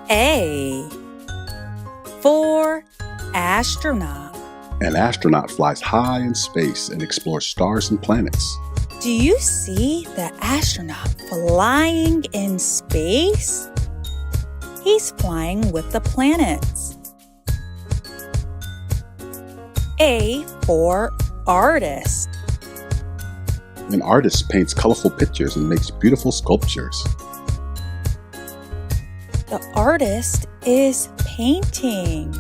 A for astronaut. An astronaut flies high in space and explores stars and planets. Do you see the astronaut flying in space? He's flying with the planets. A for artist. An artist paints colorful pictures and makes beautiful sculptures. The artist is painting.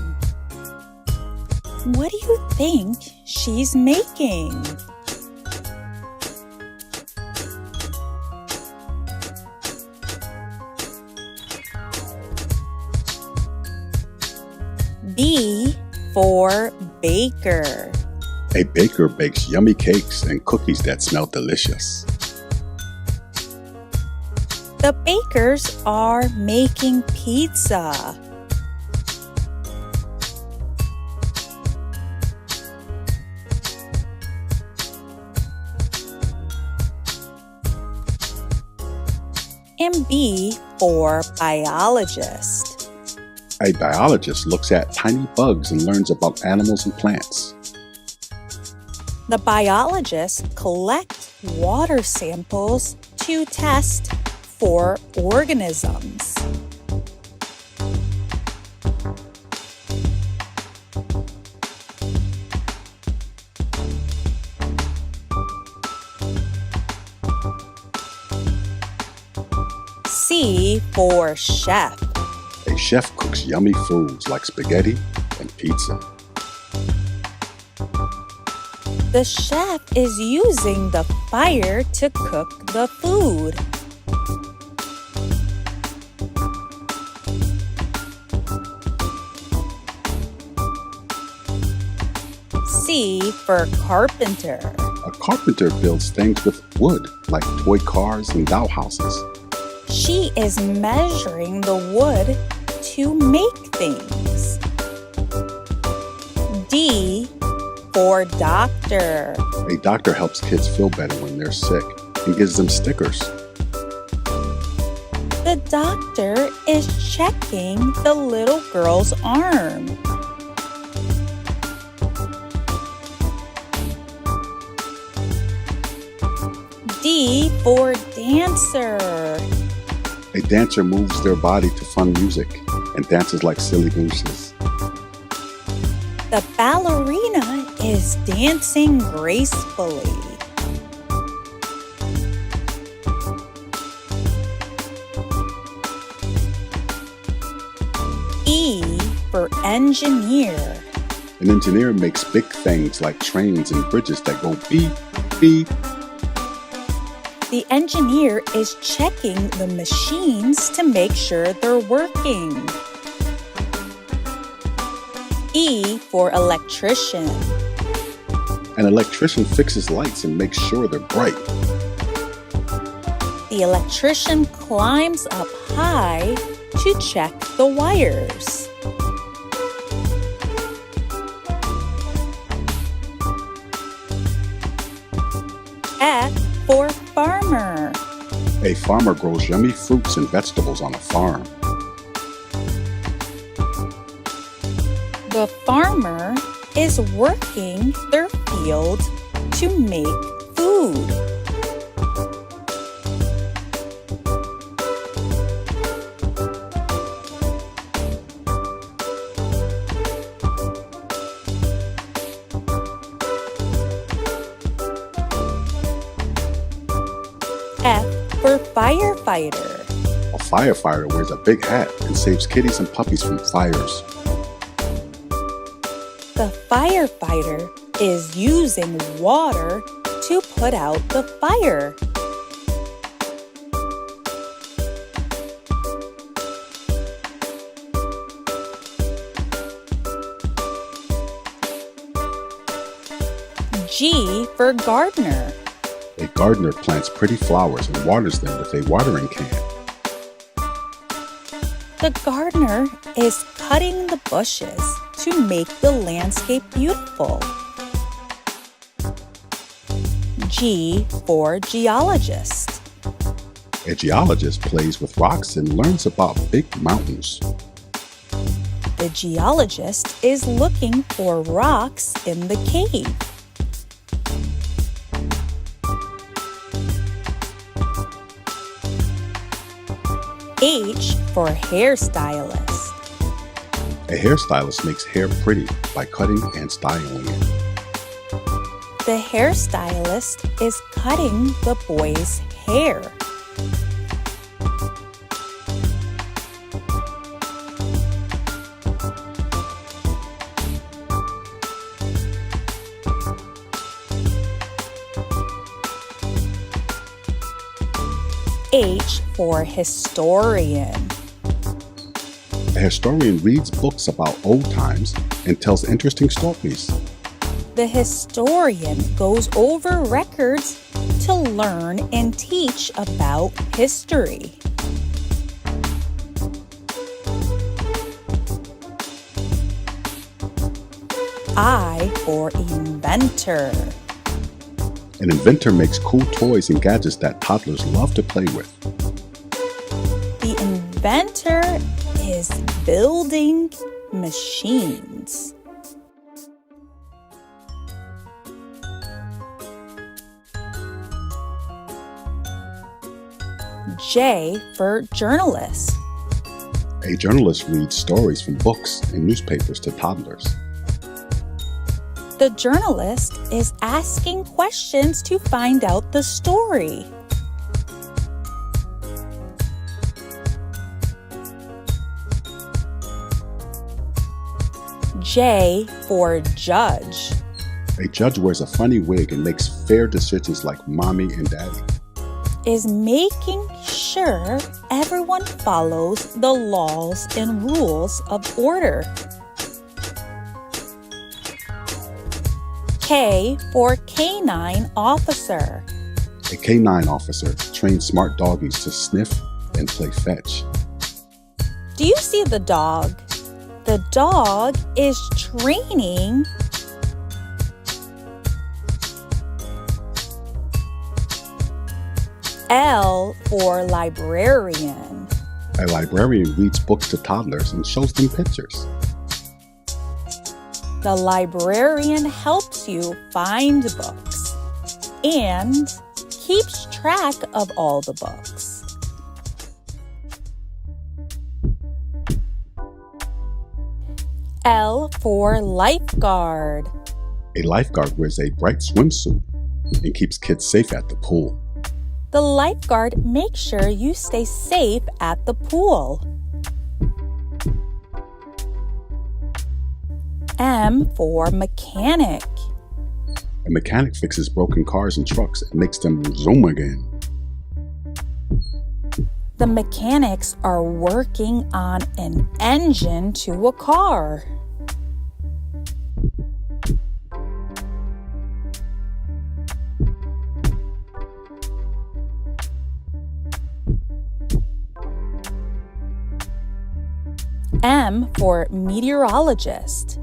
What do you think she's making? B for baker. A baker bakes yummy cakes and cookies that smell delicious. The bakers are making pizza. And B for biologist. A biologist looks at tiny bugs and learns about animals and plants. The biologists collect water samples to test for organisms. C for chef. A chef cooks yummy foods like spaghetti and pizza. The chef is using the fire to cook the food. C for carpenter. A carpenter builds things with wood, like toy cars and doll houses. She is measuring the wood to make things. D for doctor. A doctor helps kids feel better when they're sick and gives them stickers. The doctor is checking the little girl's arm. D for dancer. A dancer moves their body to fun music and dances like silly gooses. The ballerina is dancing gracefully. E for engineer. An engineer makes big things like trains and bridges that go beep, beep. The engineer is checking the machines to make sure they're working. E for electrician. An electrician fixes lights and makes sure they're bright. The electrician climbs up high to check the wires. F for farmer. A farmer grows yummy fruits and vegetables on a farm. The farmer is working their field to make food. F for firefighter. A firefighter wears a big hat and saves kitties and puppies from fires. The firefighter is using water to put out the fire. G for gardener. A gardener plants pretty flowers and waters them with a watering can. The gardener is cutting the bushes to make the landscape beautiful. G for geologist. A geologist plays with rocks and learns about big mountains. The geologist is looking for rocks in the cave. H for hairstylist. A hairstylist makes hair pretty by cutting and styling it. The hairstylist is cutting the boy's hair. H for historian. A historian reads books about old times and tells interesting stories. The historian goes over records to learn and teach about history. I for inventor. An inventor makes cool toys and gadgets that toddlers love to play with. The inventor is building machines. J for journalist. A journalist reads stories from books and newspapers to toddlers. The journalist is asking questions to find out the story. J for judge. A judge wears a funny wig and makes fair decisions like mommy and daddy. Is making sure everyone follows the laws and rules of order. K for canine officer. A canine officer trains smart doggies to sniff and play fetch. Do you see the dog? The dog is training L for librarian. A librarian reads books to toddlers and shows them pictures. The librarian helps you find books and keeps track of all the books. L for lifeguard. A lifeguard wears a bright swimsuit and keeps kids safe at the pool. The lifeguard makes sure you stay safe at the pool. M for mechanic. A mechanic fixes broken cars and trucks and makes them zoom again. The mechanics are working on an engine to a car. M for meteorologist.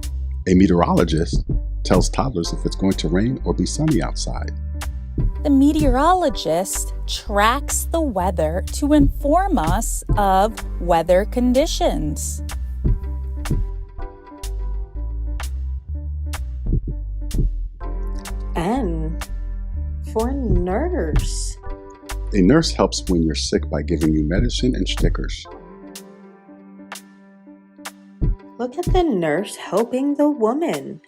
A meteorologist tells toddlers if it's going to rain or be sunny outside. The meteorologist tracks the weather to inform us of weather conditions. N for nurse. A nurse helps when you're sick by giving you medicine and stickers. Look at the nurse helping the woman.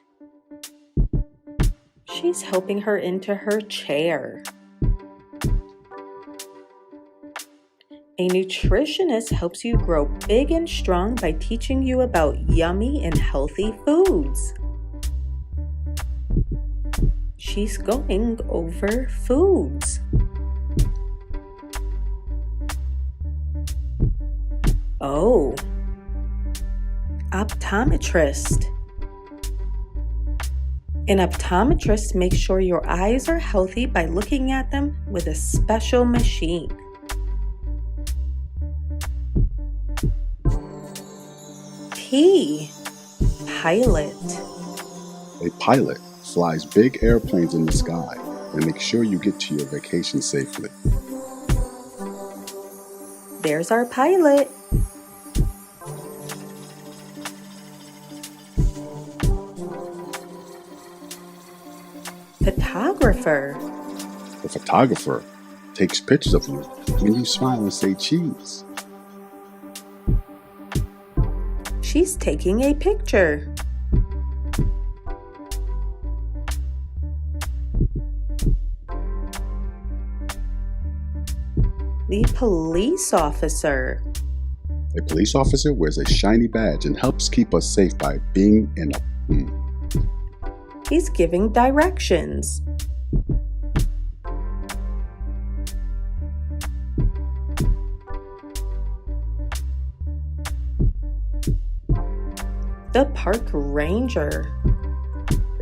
She's helping her into her chair. A nutritionist helps you grow big and strong by teaching you about yummy and healthy foods. She's going over foods. Oh. Optometrist. An optometrist makes sure your eyes are healthy by looking at them with a special machine. P. Pilot. A pilot flies big airplanes in the sky and makes sure you get to your vacation safely. There's our pilot. Photographer. The photographer takes pictures of you when you smile and say cheese. She's taking a picture. The police officer. A police officer wears a shiny badge and helps keep us safe by being in a... He's giving directions. The park ranger.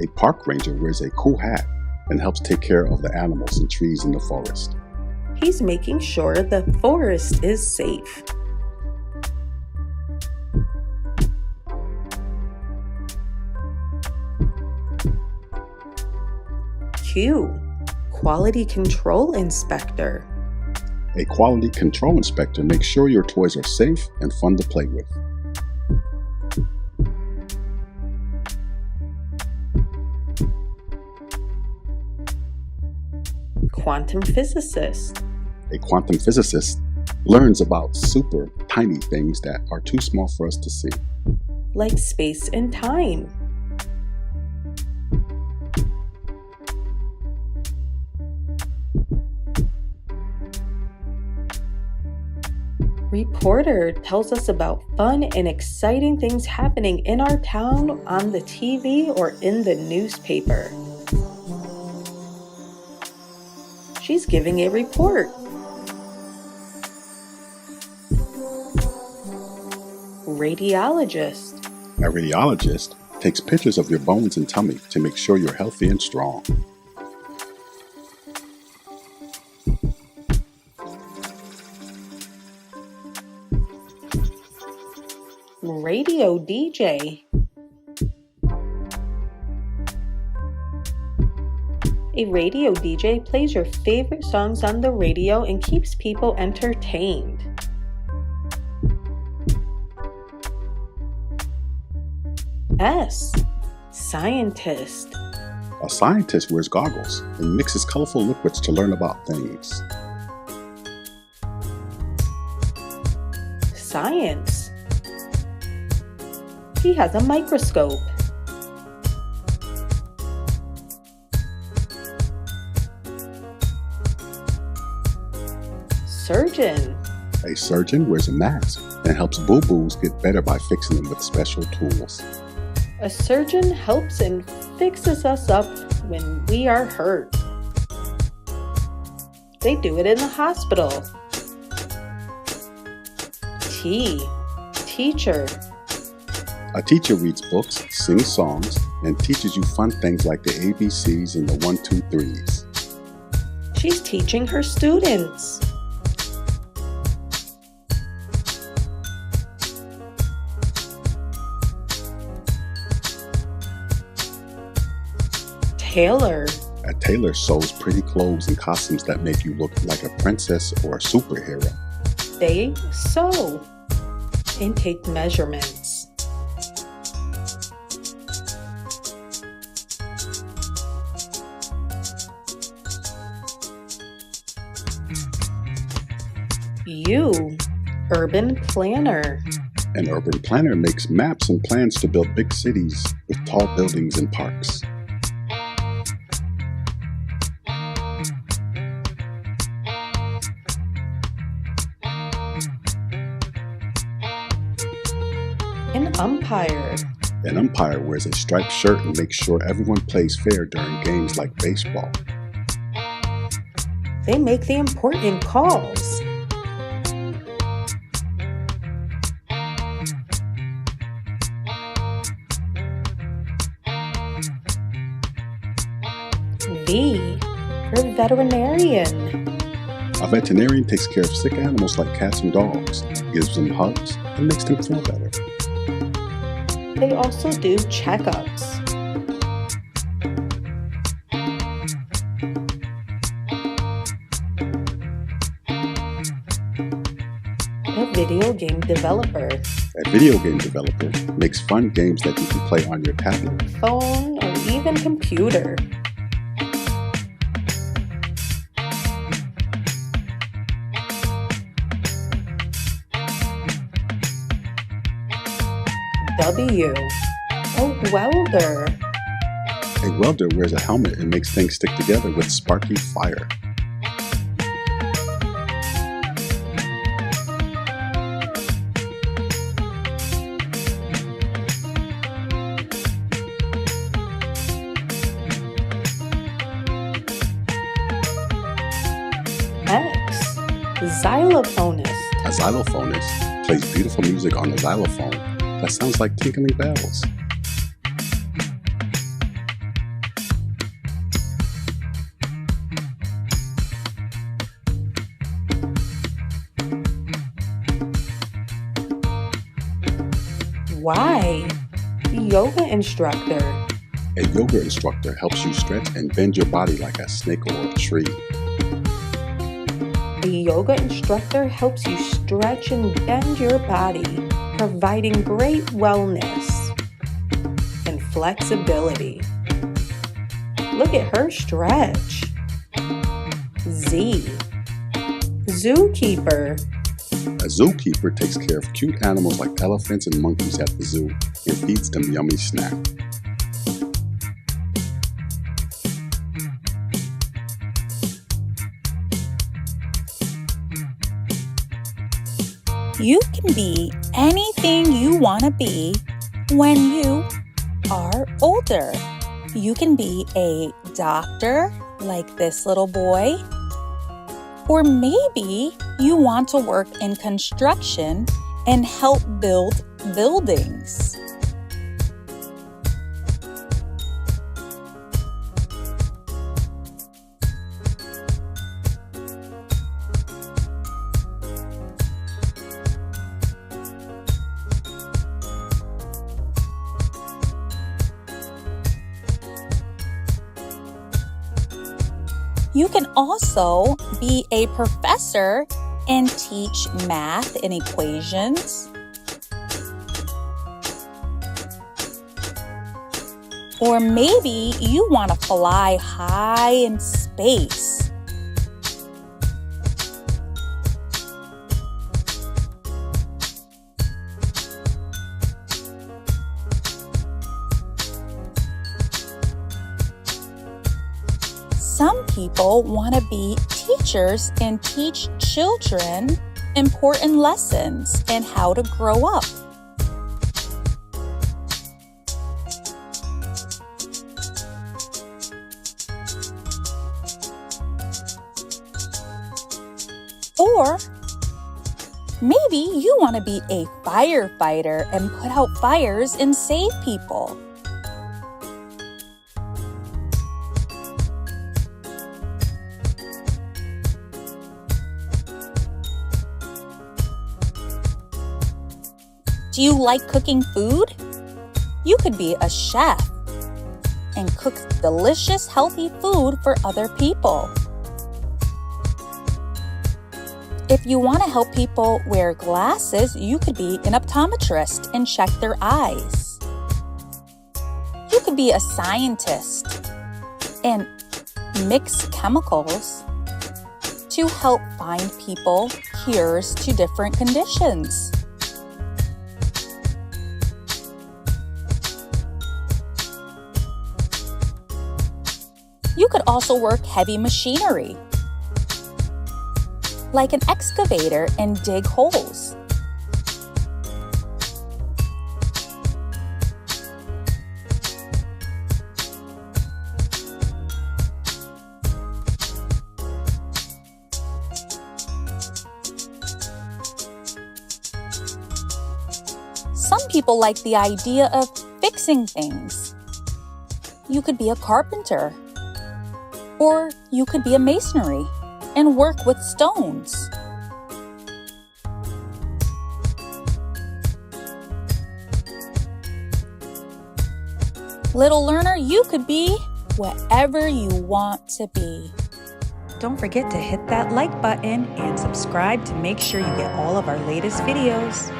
A park ranger wears a cool hat and helps take care of the animals and trees in the forest. He's making sure the forest is safe. Q. Quality control inspector. A quality control inspector makes sure your toys are safe and fun to play with. Quantum physicist. A quantum physicist learns about super tiny things that are too small for us to see. Like space and time. Reporter tells us about fun and exciting things happening in our town on the TV or in the newspaper. She's giving a report. Radiologist. A radiologist takes pictures of your bones and tummy to make sure you're healthy and strong. Radio DJ. A radio DJ plays your favorite songs on the radio and keeps people entertained. S. Scientist. A scientist wears goggles and mixes colorful liquids to learn about things. Science. He has a microscope. Surgeon. A surgeon wears a mask and helps boo-boos get better by fixing them with special tools. A surgeon helps and fixes us up when we are hurt. They do it in the hospital. T. Teacher. A teacher reads books, sings songs, and teaches you fun things like the ABCs and the 1, 2, 3s. She's teaching her students. Tailor. A tailor sews pretty clothes and costumes that make you look like a princess or a superhero. They sew and take measurements. U. Urban planner. An urban planner makes maps and plans to build big cities with tall buildings and parks. An umpire. An umpire wears a striped shirt and makes sure everyone plays fair during games like baseball. They make the important calls. V. For veterinarian. A veterinarian takes care of sick animals like cats and dogs, gives them hugs, and makes them feel better. They also do checkups. video game developer. A video game developer makes fun games that you can play on your tablet, Phone, or even computer. W. A welder. a welder wears a helmet and makes things stick together with sparky fire. X. Xylophonist. A xylophonist plays beautiful music on a xylophone that sounds like tinkling bells. Y. Yoga instructor. A yoga instructor helps you stretch and bend your body like a snake or a tree. A yoga instructor helps you stretch and bend your body, providing great wellness and flexibility. Look at her stretch. Z. Zookeeper. A zookeeper takes care of cute animals like elephants and monkeys at the zoo and feeds them yummy snacks. You can be anything you want to be when you are older. You can be a doctor like this little boy, or maybe you want to work in construction and help build buildings. You can also be a professor and teach math and equations. Or maybe you want to fly high in space. Some people want to be teachers and teach children important lessons and how to grow up. Or maybe you want to be a firefighter and put out fires and save people. Do you like cooking food? You could be a chef and cook delicious, healthy food for other people. If you want to help people wear glasses, you could be an optometrist and check their eyes. You could be a scientist and mix chemicals to help find people cures to different conditions. You could also work heavy machinery, like an excavator, and dig holes. Some people like the idea of fixing things. You could be a carpenter. Or you could be a masonry and work with stones. Little learner, you could be whatever you want to be. Don't forget to hit that like button and subscribe to make sure you get all of our latest videos.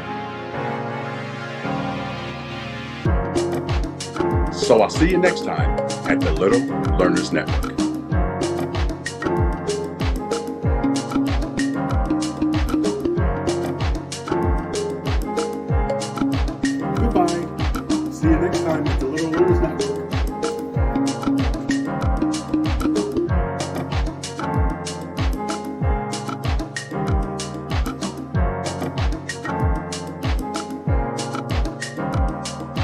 So I'll see you next time at the Little Learners Network.